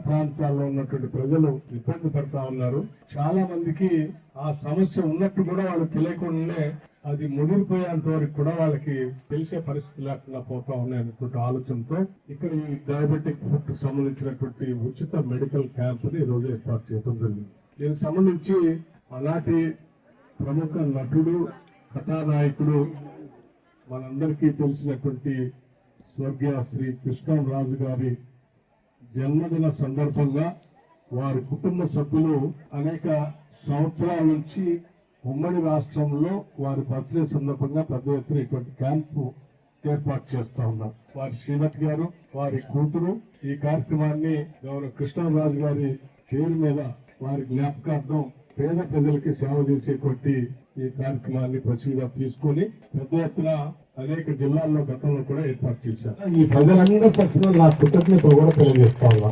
ప్రాంతాల్లో ఉన్నటువంటి ప్రజలు ఇబ్బంది పడతా ఉన్నారు. చాలా మందికి ఆ సమస్య ఉన్నట్టు కూడా వాళ్ళు తెలియకుండానే అది ముదిరిపోయేంత వరకు కూడా వాళ్ళకి తెలిసే పరిస్థితి లేకుండా పోతా ఉన్నాయన్నటువంటి ఆలోచనతో ఇక్కడ ఈ డయాబెటిక్ ఫుడ్ సంబంధించినటువంటి ఉచిత మెడికల్ క్యాంప్ ని ఈ రోజు ఏర్పాటు చేయడం జరిగింది. దీనికి సంబంధించి ఆనాటి ప్రముఖ నటుడు, కథానాయకుడు, మనందరికీ తెలిసినటువంటి స్వర్గీయ శ్రీ కృష్ణరాజు గారి జన్మదిన సందర్భంగా వారి కుటుంబ సభ్యులు అనేక సంవత్సరాల నుంచి ఉమ్మడి రాష్ట్రంలో వారి బర్త్డే సందర్భంగా పెద్ద ఎత్తున ఇటువంటి క్యాంపు ఏర్పాటు చేస్తా ఉన్నారు. వారి శ్రీమతి గారు, వారి కూతురు ఈ కార్యక్రమాన్ని గౌరవ కృష్ణరాజు గారి పేరు మీద వారి జ్ఞాపకార్థం పేద ప్రజలకి సేవ చేసేటువంటి ఈ కార్యక్రమాన్ని ప్రసిద్ధిగా తీసుకొని పెద్ద ఎత్తున అనేక జిల్లాల్లో గతంలో కూడా ఏర్పాటు చేశారు. ఈ ప్రజలందరి తరఫున నా కృతజ్ఞత కూడా తెలియజేస్తా ఉన్నా.